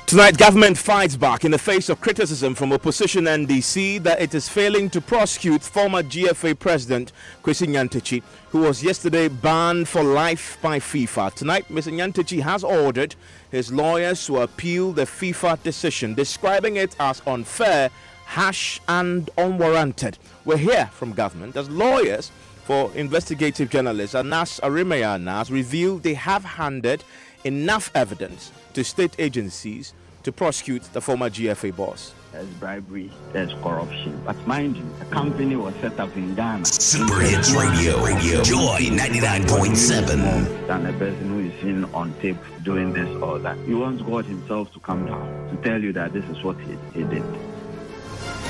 Tonight, government fights back in the face of criticism from opposition NDC that it is failing to prosecute former GFA president Kwesi Nyantakyi, who was yesterday banned for life by FIFA. Tonight, Mr. Nyantakyi has ordered his lawyers to appeal the FIFA decision, describing it as unfair, harsh and unwarranted. We'll hear from government as lawyers for investigative journalist Anas Arimaya Anas revealed they have handed enough evidence to state agencies to prosecute the former GFA boss. There's bribery, there's corruption. But mind you, the company was set up in Ghana. Super Hits Radio, Joy 99.7. Than a person who is seen on tape doing this or that. He wants God himself to come down to tell you that this is what he did.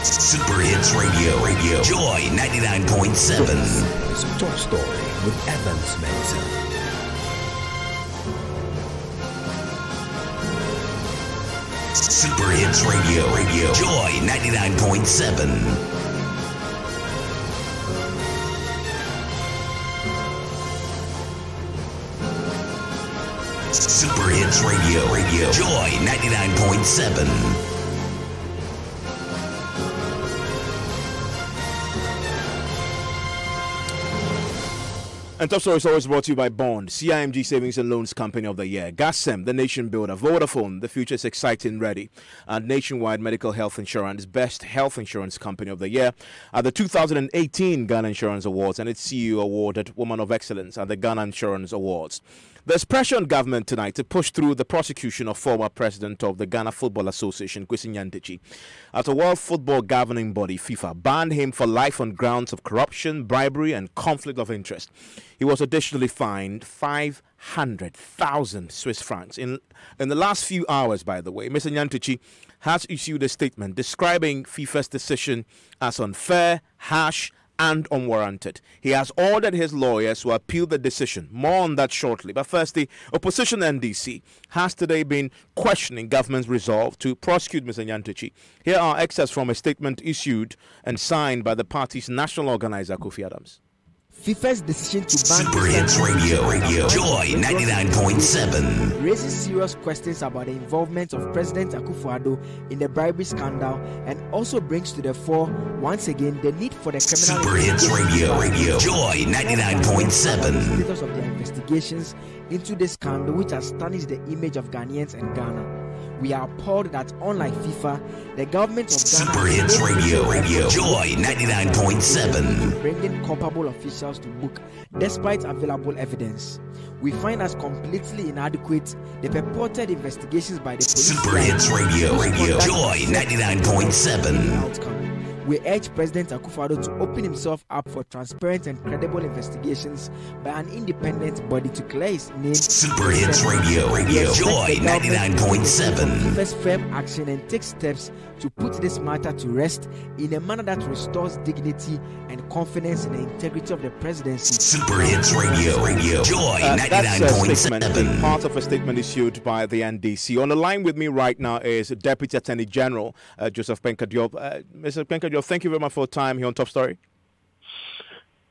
Super Hits Radio, Joy 99.7. It's a top story with Evans Menzel. Super Hits Radio, Joy 99.7. Super Hits Radio, Joy 99.7. And Top Story is always brought to you by Bond, CIMG Savings and Loans Company of the Year, GASEM, the Nation Builder, Vodafone, the future is exciting, ready, and Nationwide Medical Health Insurance, Best Health Insurance Company of the Year, at the 2018 Ghana Insurance Awards, and its CEO awarded Woman of Excellence at the Ghana Insurance Awards. There's pressure on government tonight to push through the prosecution of former president of the Ghana Football Association, Kwesi Nyantakyi, as a World Football Governing Body, FIFA, banned him for life on grounds of corruption, bribery, and conflict of interest. He was additionally fined 500,000 Swiss francs. In the last few hours, by the way, Mr. Nyantakyi has issued a statement describing FIFA's decision as unfair, harsh, and unwarranted. He has ordered his lawyers to appeal the decision. More on that shortly. But first, the opposition NDC has today been questioning government's resolve to prosecute Mr. Nyantakyi. Here are excerpts from a statement issued and signed by the party's national organizer, Kofi Adams. FIFA's decision to ban Super Hits Radio, Joy 99.7 raises serious questions about the involvement of President Akufo-Addo in the bribery scandal and also brings to the fore once again the need for the criminal Super Hits Radio, Joy 99.7 status of the investigations into this scandal which has tarnished the image of Ghanaians and Ghana. We are appalled that, unlike FIFA, the government of Ghana Super Hits Radio, Joy 99.7 bringing culpable officials to book despite available evidence. We find as completely inadequate the purported investigations by the police. Super Hits Radio, Joy 99.7. We urge President Akufo-Addo to open himself up for transparent and credible investigations by an independent body to clear his name. Super Hits Radio, Joy 99.7. First firm action and take steps to put this matter to rest in a manner that restores dignity and confidence in the integrity of the presidency. Super Hits Radio, Joy 99.7. Part of a statement issued by the NDC. On the line with me right now is Deputy Attorney General Joseph Penka Diop. Mr. Penka Diop, thank you very much for your time here on Top Story.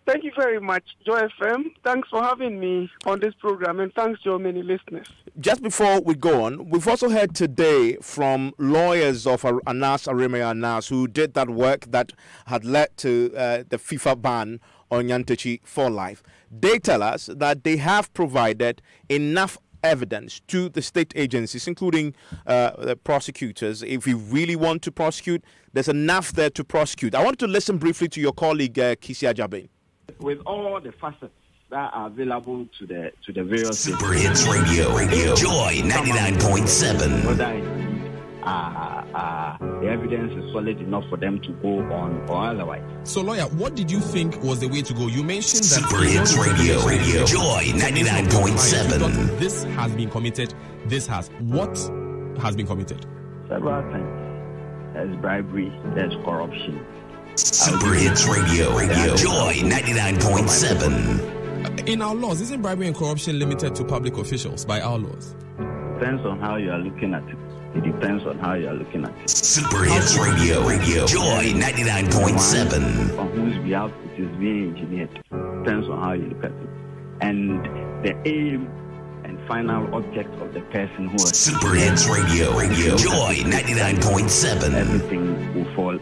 Thank you very much, Joy FM. Thanks for having me on this program, and thanks to your many listeners. Just before we go on, we've also heard today from lawyers of Anas Arimaya Anas who did that work that had led to the FIFA ban on Nyantakyi for life. They tell us that they have provided enough evidence to the state agencies, including the prosecutors. If you really want to prosecute, there's enough there to prosecute. I want to listen briefly to your colleague, Kisi Ajabe. With all the facets that are available to the various Super Hits Radio, Joy 99.7. Whether the evidence is solid enough for them to go on or otherwise. So, lawyer, what did you think was the way to go? You mentioned that Super Hits Radio, Joy 99.7. This has been committed. What has been committed? Several things. There's bribery. There's corruption. Super Hits Radio, Joy 99.7. In our laws, isn't bribery and corruption limited to public officials by our laws? Depends on how you are looking at it. It depends on how you are looking at it. Super Hits Radio, Joy 99.7. On whose behalf it is being engineered. Depends on how you look at it. And the aim and final object of the person who was Super Hits Radio. Joy 99.7. Everything will fall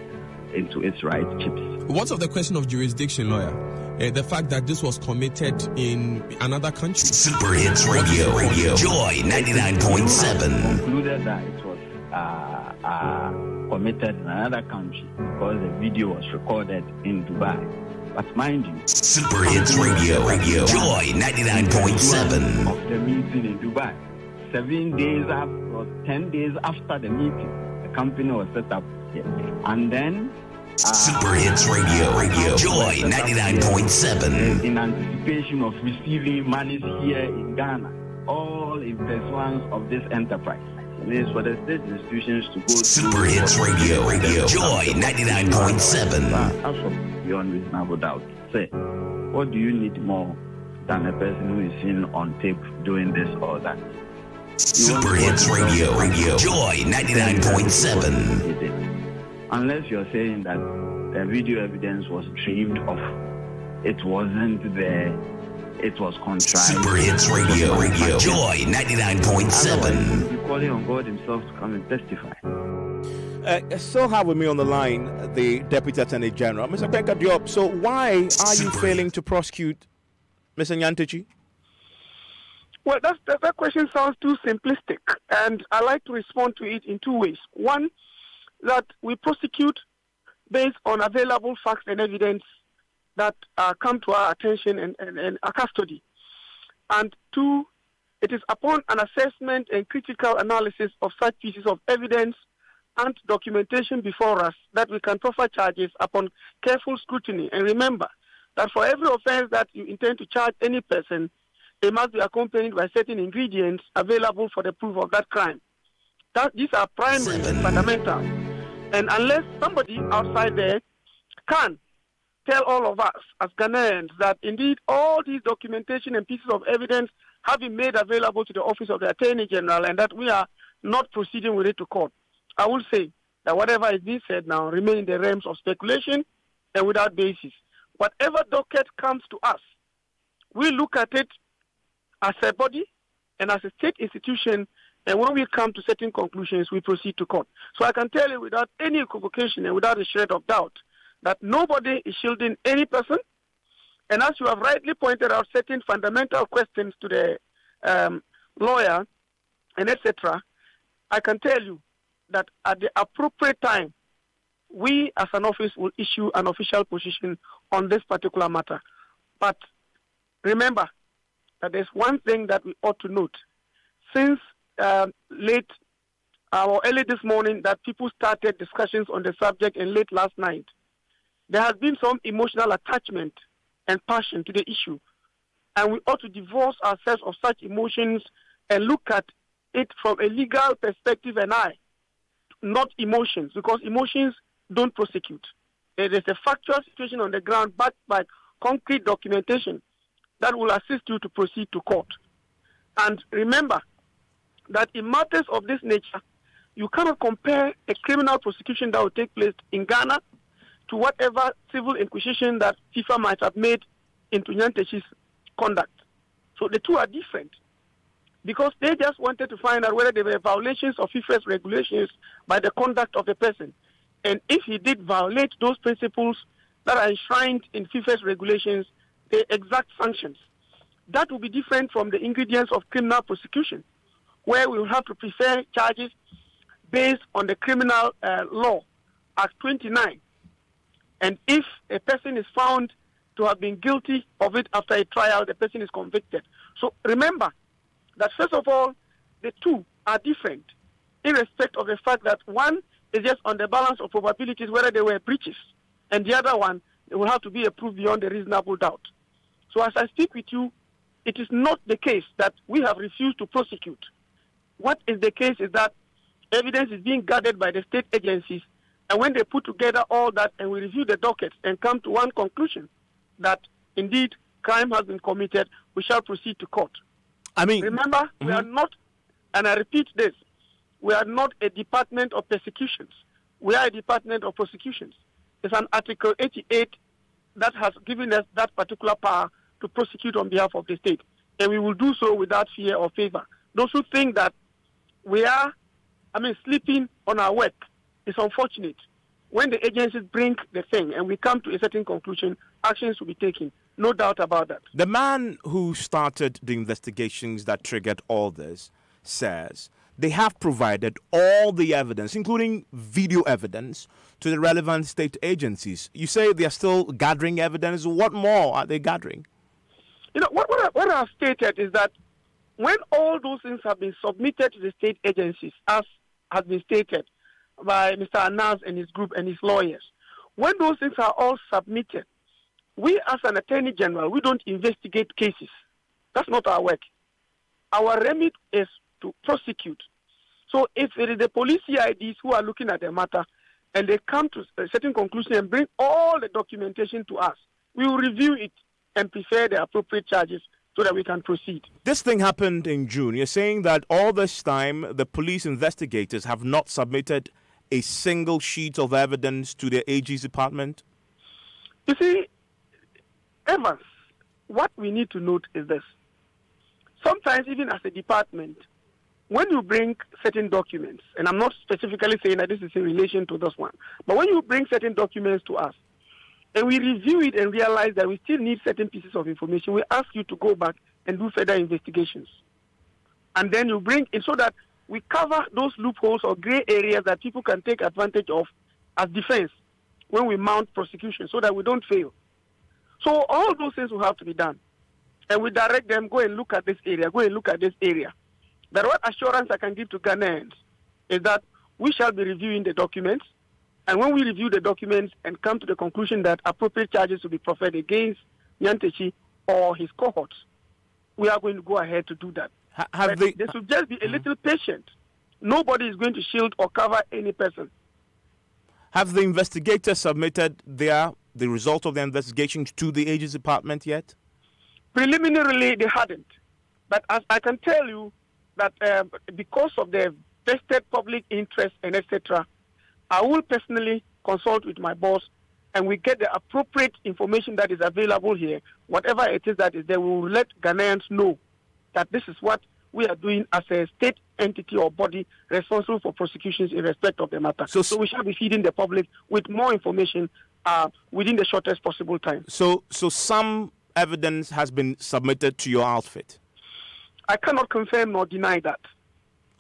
into its right chips. What of the question of jurisdiction, lawyer? The fact that this was committed in another country. Super Hits Radio. Joy 99.7. Concluded that it was committed in another country because the video was recorded in Dubai. But mind you, Super Hits Radio. Joy 99.7. Of the meeting in Dubai. 7 days after, or 10 days after the meeting, the company was set up here. And then Super Hits Radio. Joy 99.7. In anticipation of receiving monies here in Ghana, all in pursuance of this enterprise. It is for the state institutions to go Super Hits Radio. Joy 99.7. As for beyond reasonable doubt, say, what do you need more than a person who is seen on tape doing this or that? Super Hits Radio. Joy 99.7. Unless you're saying that the video evidence was dreamed of, it wasn't there, it was contrived. Super Hits Radio. Joy 99.7. You'll be calling on God himself to come and testify. Still have with me on the line the Deputy Attorney General, Mr. Kwenka Diop. So why are you failing to prosecute Mr. Nyantakyi? Well, that question sounds too simplistic, and I like to respond to it in two ways. One, that we prosecute based on available facts and evidence that come to our attention and our custody. And two, it is upon an assessment and critical analysis of such pieces of evidence and documentation before us that we can proffer charges upon careful scrutiny. And remember that for every offense that you intend to charge any person, they must be accompanied by certain ingredients available for the proof of that crime. These are primary and fundamental. And unless somebody outside there can tell all of us as Ghanaians that indeed all these documentation and pieces of evidence have been made available to the Office of the Attorney General and that we are not proceeding with it to court, I will say that whatever is being said now remains in the realms of speculation and without basis. Whatever docket comes to us, we look at it as a body and as a state institution, and when we come to certain conclusions, we proceed to court. So I can tell you without any equivocation and without a shred of doubt that nobody is shielding any person. And as you have rightly pointed out, certain fundamental questions to the lawyer and etc., I can tell you that at the appropriate time, we as an office will issue an official position on this particular matter. But remember that there's one thing that we ought to note. Since late or early this morning that people started discussions on the subject and late last night, there has been some emotional attachment and passion to the issue. And we ought to divorce ourselves of such emotions and look at it from a legal perspective and not emotions, because emotions don't prosecute. There is a factual situation on the ground backed by concrete documentation that will assist you to proceed to court. And remember that in matters of this nature, you cannot compare a criminal prosecution that will take place in Ghana to whatever civil inquisition that FIFA might have made into Nyantakyi's conduct. So the two are different, because they just wanted to find out whether there were violations of FIFA's regulations by the conduct of the person. And if he did violate those principles that are enshrined in FIFA's regulations, the exact sanctions. That will be different from the ingredients of criminal prosecution, where we will have to prefer charges based on the criminal law, Act 29. And if a person is found to have been guilty of it after a trial, the person is convicted. So remember that, first of all, the two are different in respect of the fact that one is just on the balance of probabilities whether there were breaches, and the other one will have to be approved beyond a reasonable doubt. So as I speak with you, it is not the case that we have refused to prosecute. What is the case is that evidence is being gathered by the state agencies, and when they put together all that and we review the dockets and come to one conclusion that indeed crime has been committed, we shall proceed to court. I mean, remember, we are not, and I repeat this, we are not a department of persecutions. We are a department of prosecutions. It's an Article 88 that has given us that particular power to prosecute on behalf of the state. and we will do so without fear or favor. Those who think that we are, sleeping on our work is unfortunate. When the agencies bring the thing and we come to a certain conclusion, actions will be taken. No doubt about that. The man who started the investigations that triggered all this says they have provided all the evidence, including video evidence, to the relevant state agencies. You say they are still gathering evidence. What more are they gathering? What I've stated is that when all those things have been submitted to the state agencies, as has been stated by Mr. Anas and his group and his lawyers, when those things are all submitted, we as an Attorney General, we don't investigate cases. That's not our work. Our remit is to prosecute. So if it is the police CIDs who are looking at the matter and they come to a certain conclusion and bring all the documentation to us, we will review it and prefer the appropriate charges so that we can proceed. This thing happened in June. You're saying that all this time the police investigators have not submitted a single sheet of evidence to the AG's department? You see, Evans, what we need to note is this. Sometimes, even as a department, when you bring certain documents, and I'm not specifically saying that this is in relation to this one, but when you bring certain documents to us, and we review it and realize that we still need certain pieces of information, we ask you to go back and do further investigations. And then you bring it so that we cover those loopholes or gray areas that people can take advantage of as defense when we mount prosecution so that we don't fail. So all those things will have to be done. And we direct them, go and look at this area, go and look at this area. But what assurance I can give to Ghanaians is that we shall be reviewing the documents. And when we review the documents and come to the conclusion that appropriate charges will be proffered against Nyantakyi or his cohorts, we are going to go ahead to do that. They should just be a little patient. Nobody is going to shield or cover any person. Have the investigators submitted the result of the investigation to the Agency Department yet? Preliminarily, they hadn't. But as I can tell you that because of the vested public interest and etc., I will personally consult with my boss and we get the appropriate information that is available here. Whatever it is that is there, we will let Ghanaians know that this is what we are doing as a state entity or body responsible for prosecutions in respect of the matter. So we shall be feeding the public with more information within the shortest possible time. So some evidence has been submitted to your outfit? I cannot confirm nor deny that.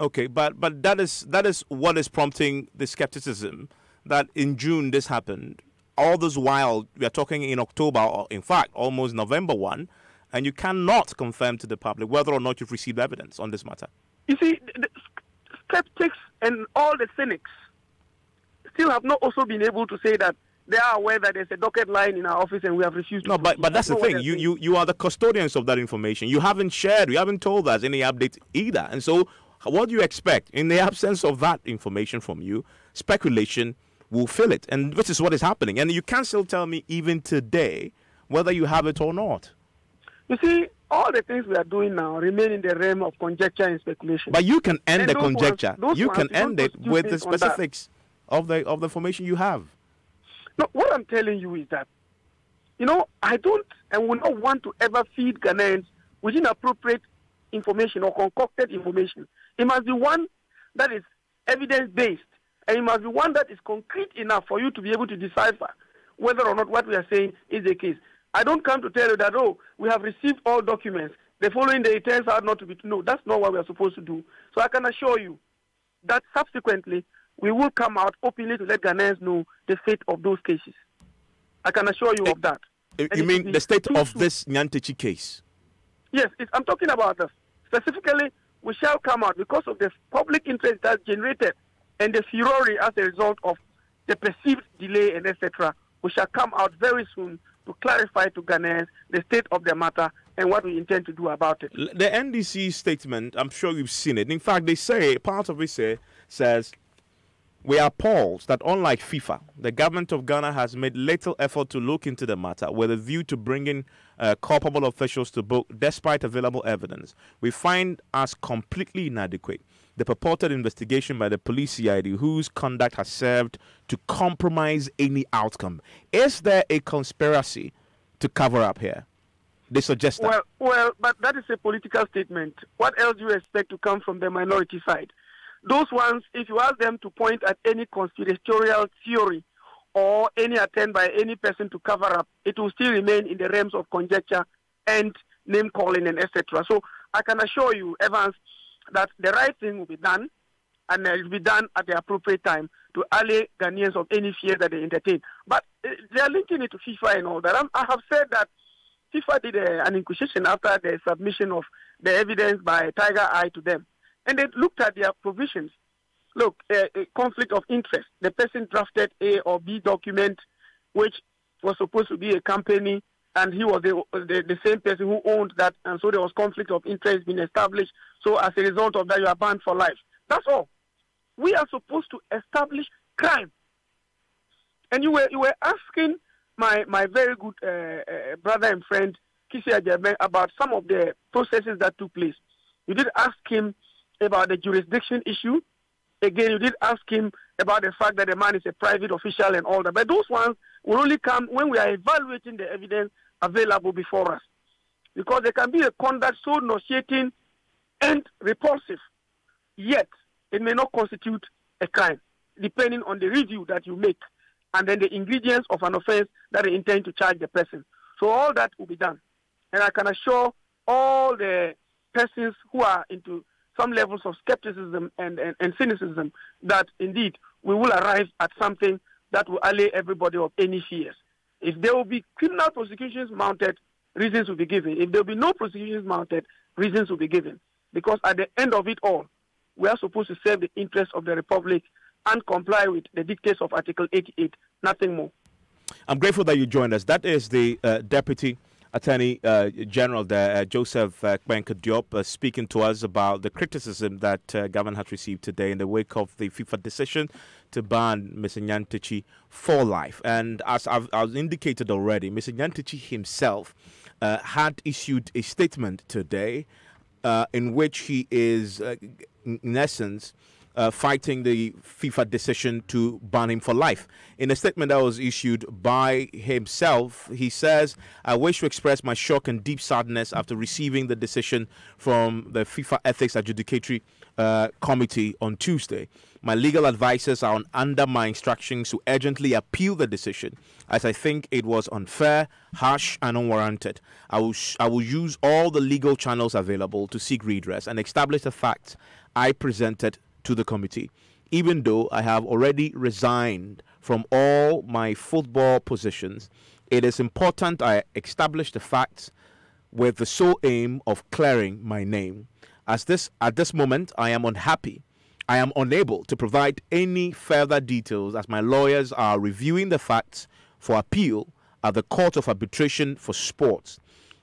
Okay, but that is what is prompting the skepticism that in June this happened. All this while, we are talking in October, or in fact, almost November 1, and you cannot confirm to the public whether or not you've received evidence on this matter. You see, the skeptics and all the cynics still have not also been able to say that they are aware that there's a docket line in our office and we have refused to. No, but that's the thing. You are the custodians of that information. You haven't shared, you haven't told us any updates either. And so what do you expect? In the absence of that information from you, speculation will fill it. And which is what is happening. And you can't still tell me even today whether you have it or not. You see, all the things we are doing now remain in the realm of conjecture and speculation. But you can end the conjecture. You can end it with the specifics of the information you have. No, what I'm telling you is that, I don't and will not want to ever feed Ghanaians with inappropriate information or concocted information. It must be one that is evidence-based, and it must be one that is concrete enough for you to be able to decipher whether or not what we are saying is the case. I don't come to tell you that, we have received all documents. The following day it turns out not to be. No, that's not what we are supposed to do. So I can assure you that subsequently we will come out openly to let Ghanaians know the fate of those cases. I can assure you of that. You mean the state of this Nyantakyi case? Yes, I'm talking about this. Specifically, we shall come out because of the public interest that's generated and the furore as a result of the perceived delay and etc. We shall come out very soon to clarify to Ghanaians the state of the matter and what we intend to do about it. The NDC statement, I'm sure you've seen it. In fact, they say, part of it says, we are appalled that unlike FIFA, the government of Ghana has made little effort to look into the matter with a view to bringing culpable officials to book despite available evidence. We find as completely inadequate the purported investigation by the police CID whose conduct has served to compromise any outcome. Is there a conspiracy to cover up here? They suggest that. Well, but that is a political statement. What else do you expect to come from the minority side? Those ones, if you ask them to point at any conspiratorial theory or any attempt by any person to cover up, it will still remain in the realms of conjecture and name calling and etc. So I can assure you, Evans, that the right thing will be done, and it will be done at the appropriate time to allay Ghanaians of any fear that they entertain. But they are linking it to FIFA and all that. I have said that FIFA did an inquisition after the submission of the evidence by Tiger Eye to them. And they looked at their provisions. Look, a conflict of interest. The person drafted A or B document, which was supposed to be a company, and he was the same person who owned that, and so there was conflict of interest being established. So as a result of that, you are banned for life. That's all. We are supposed to establish crime. And you were asking my very good brother and friend, Kisi Ajabe, about some of the processes that took place. You did ask him about the jurisdiction issue. Again, you did ask him about the fact that the man is a private official and all that. But those ones will only come when we are evaluating the evidence available before us. Because there can be a conduct so nauseating and repulsive, yet it may not constitute a crime, depending on the review that you make and then the ingredients of an offense that they intend to charge the person. So all that will be done. And I can assure all the persons who are into some levels of skepticism and cynicism that indeed we will arrive at something that will allay everybody of any fears. If there will be criminal prosecutions mounted, reasons will be given. If there will be no prosecutions mounted, reasons will be given. Because at the end of it all, we are supposed to serve the interests of the Republic and comply with the dictates of Article 88, nothing more. I'm grateful that you joined us. That is the Deputy Attorney General there, Joseph Kpenka Diop, speaking to us about the criticism that government has received today in the wake of the FIFA decision to ban Mr. Nyantakyi for life. And as I've indicated already, Mr. Nyantakyi himself had issued a statement today in which he is, in essence, fighting the FIFA decision to ban him for life. In a statement that was issued by himself, he says, "I wish to express my shock and deep sadness after receiving the decision from the FIFA Ethics Adjudicatory Committee on Tuesday. My legal advisors are under my instructions to urgently appeal the decision, as I think it was unfair, harsh, and unwarranted. I will use all the legal channels available to seek redress and establish the facts I presented to the committee. Even though I have already resigned from all my football positions, it is important I establish the facts with the sole aim of clearing my name. At this moment, I am unhappy. I am unable to provide any further details as my lawyers are reviewing the facts for appeal at the Court of Arbitration for Sports.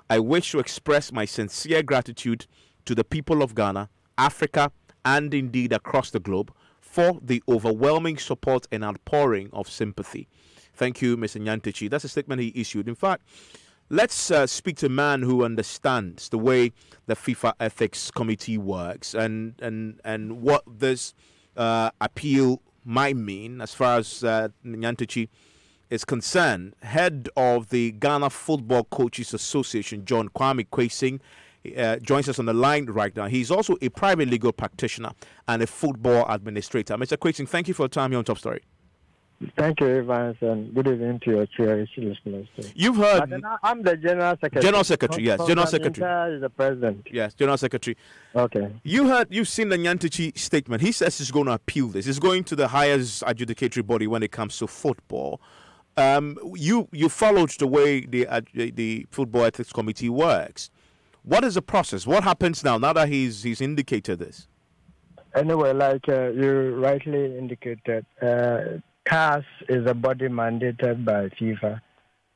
I wish to express my sincere gratitude to the people of Ghana, Africa, and indeed across the globe for the overwhelming support and outpouring of sympathy. Thank you, Mr. Nyantakyi." That's a statement he issued. In fact, let's speak to a man who understands the way the FIFA Ethics Committee works and what this appeal might mean as far as Nyantakyi is concerned. Head of the Ghana Football Coaches Association, John Kwame Kwesing, joins us on the line right now. He's also a private legal practitioner and a football administrator. Mr. Kwesing, thank you for your time here on Top Story. Thank you, Evans, and good evening to your cherished listeners. You've heard... I'm the General Secretary. General Secretary, yes. General Secretary. Is the President. Yes, General Secretary. Okay. You've seen the Nyantakyi statement. He says he's going to appeal this. He's going to the highest adjudicatory body when it comes to football. You followed the way the Football Ethics Committee works. What is the process? What happens now that he's indicated this? Anyway, like you rightly indicated, CAS is a body mandated by FIFA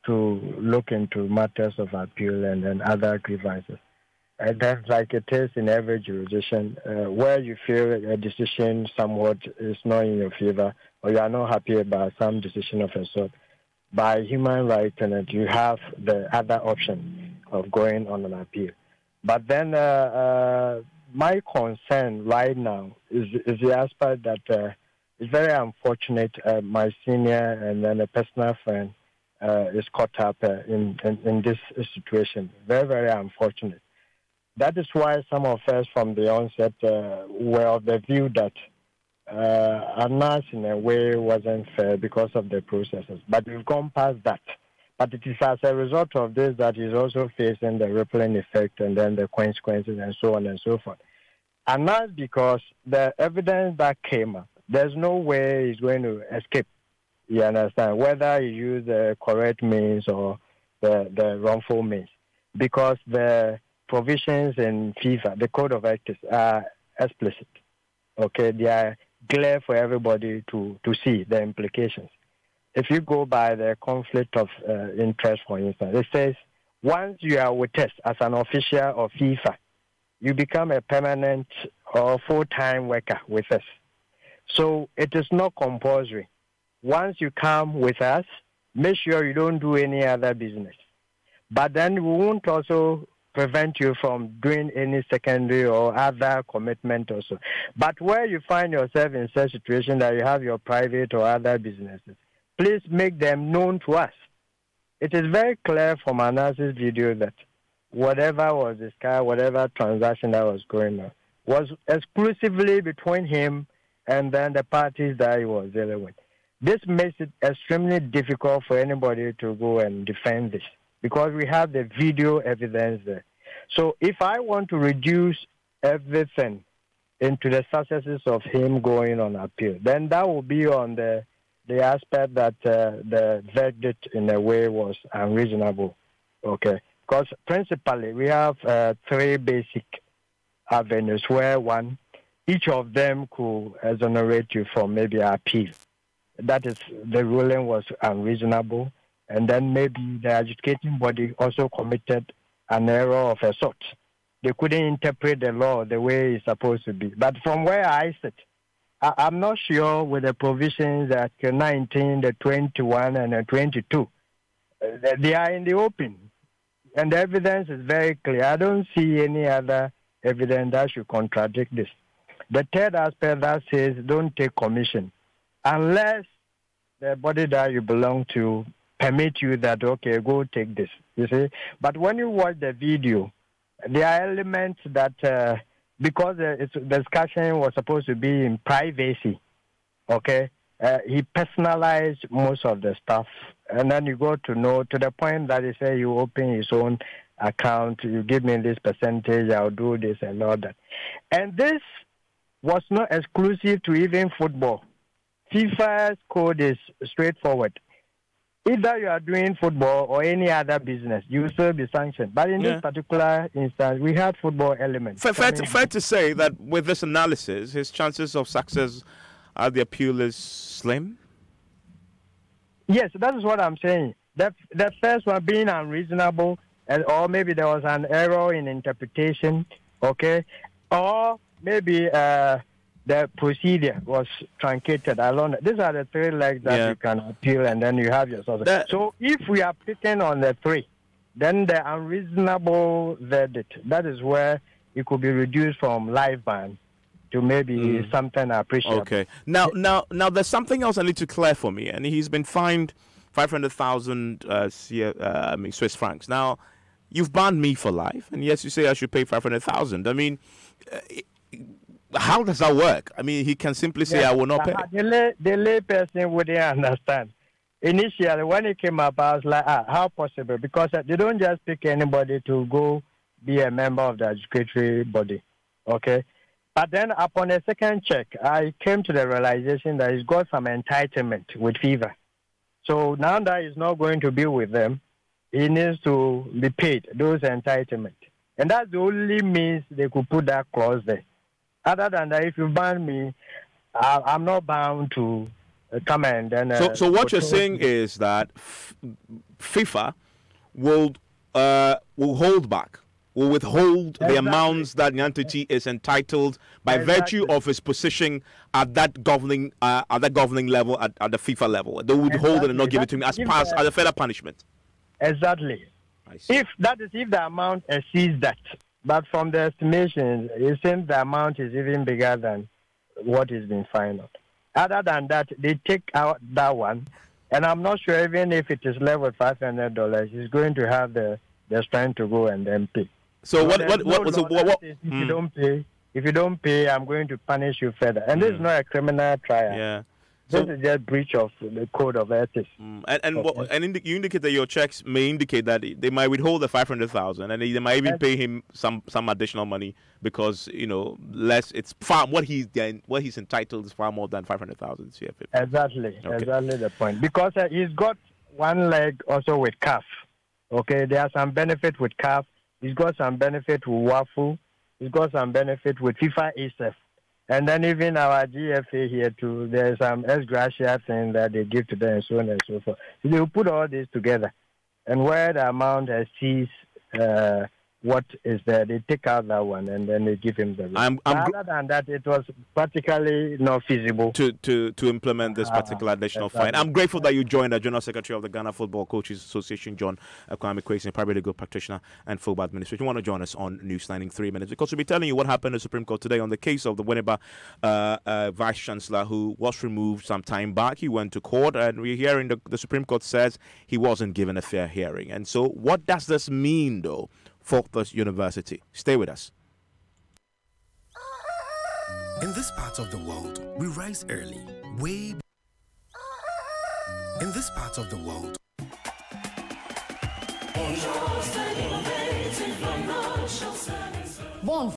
to look into matters of appeal and then other grievances. And that's like it is in every jurisdiction where you feel a decision somewhat is not in your favor or you are not happy about some decision of a sort. By human rights, and you have the other option of going on an appeal. But then my concern right now is the aspect that it's very unfortunate my senior and then a personal friend is caught up in this situation. Very, very unfortunate. That is why some of us from the onset were of the view that Anas, in a way, wasn't fair because of the processes. But we've gone past that. But it is as a result of this that he's also facing the rippling effect and then the consequences and so on and so forth. And that's because the evidence that came up, there's no way he's going to escape. You understand? Whether he used the correct means or the wrongful means. Because the provisions in FIFA, the Code of Ethics, are explicit. Okay? They are clear for everybody to see the implications. If you go by the conflict of interest, for instance, it says once you are with us as an official of FIFA, you become a permanent or full-time worker with us. So it is not compulsory. Once you come with us, make sure you don't do any other business. But then we won't also prevent you from doing any secondary or other commitment also. But where you find yourself in such a situation that you have your private or other businesses, please make them known to us. It is very clear from Anas's video that whatever was discussed, whatever transaction that was going on, was exclusively between him and then the parties that he was dealing with. This makes it extremely difficult for anybody to go and defend this because we have the video evidence there. So if I want to reduce everything into the successes of him going on appeal, then that will be on the aspect that the verdict in a way was unreasonable, okay? Because principally we have three basic avenues where each of them could exonerate you from maybe appeal. That is, the ruling was unreasonable, and then maybe the adjudicating body also committed an error of a sort. They couldn't interpret the law the way it's supposed to be. But from where I sit, I'm not sure with the provisions that 19, the 21, and the 22. They are in the open, and the evidence is very clear. I don't see any other evidence that should contradict this. The third aspect that says don't take commission unless the body that you belong to permit you that, okay, go take this, you see. But when you watch the video, there are elements that... because the discussion was supposed to be in privacy, okay? He personalized most of the stuff. And then you go to know to the point that he said you open his own account, you give me this percentage, I'll do this and all that. And this was not exclusive to even football. FIFA's code is straightforward. Either you are doing football or any other business, you will still be sanctioned. But in this particular instance, we had football elements. Fair to say that with this analysis, his chances of success at the appeal is slim? Yes, that is what I'm saying. The first one being unreasonable, or maybe there was an error in interpretation, okay? Or maybe the procedure was truncated along. These are the three legs that you can appeal, and then you have your success. So if we are picking on the three, then the unreasonable verdict, that is where it could be reduced from life ban to maybe something appreciable. Okay. Now, there's something else I need to clear for me, and he's been fined 500,000 Swiss francs. Now, you've banned me for life, and yes, you say I should pay 500,000. I mean, how does that work? I mean, he can simply say, I will not pay. The lay person wouldn't understand. Initially, when it came up, I was like, how possible? Because they don't just pick anybody to go be a member of the adjudicatory body, okay? But then upon a second check, I came to the realization that he's got some entitlement with FIFA. So now that he's not going to be with them, he needs to be paid those entitlements. And that's the only means they could put that clause there. Other than that, if you ban me, I'm not bound to come and then... So what you're saying is that FIFA will hold back, will withhold the amounts that the entity is entitled by virtue of its position at that governing level, at the FIFA level. They would hold it and not give it to me as a further punishment. Exactly. If the amount exceeds that, but from the estimations, it seems the amount is even bigger than what is being fined. Other than that, they take out that one And I'm not sure even if it is left with $500, he's going to have the strength to go and then pay. So what if you don't pay, I'm going to punish you further. And this is not a criminal trial. Yeah. This is just breach of the code of ethics. You indicate that your checks may indicate that they might withhold the 500,000, and they might even pay him some additional money because less. It's far what he's entitled is far more than 500,000 CFA. Exactly the point. Because he's got one leg also with CAF. Okay, there are some benefit with CAF. He's got some benefit with WAFU. He's got some benefit with FIFA ASF. And then even our GFA here too, there's some ex gratia thing that they give to them and so on and so forth. So they will put all this together. And where the amount sees what is there, they take out that one and then they give him the rest. Other than that, it was practically not feasible to implement this particular additional fine. I'm grateful that you joined the General Secretary of the Ghana Football Coaches Association, John Kwame Kwesi, private legal practitioner and football administrator. You want to join us on Newsline in 3 minutes because we'll be telling you what happened in the Supreme Court today on the case of the Winneba Vice Chancellor who was removed some time back. He went to court and we're hearing the Supreme Court says he wasn't given a fair hearing. And so what does this mean, though, for the university? Stay with us. In this part of the world, we rise early, In this part of the world, Bon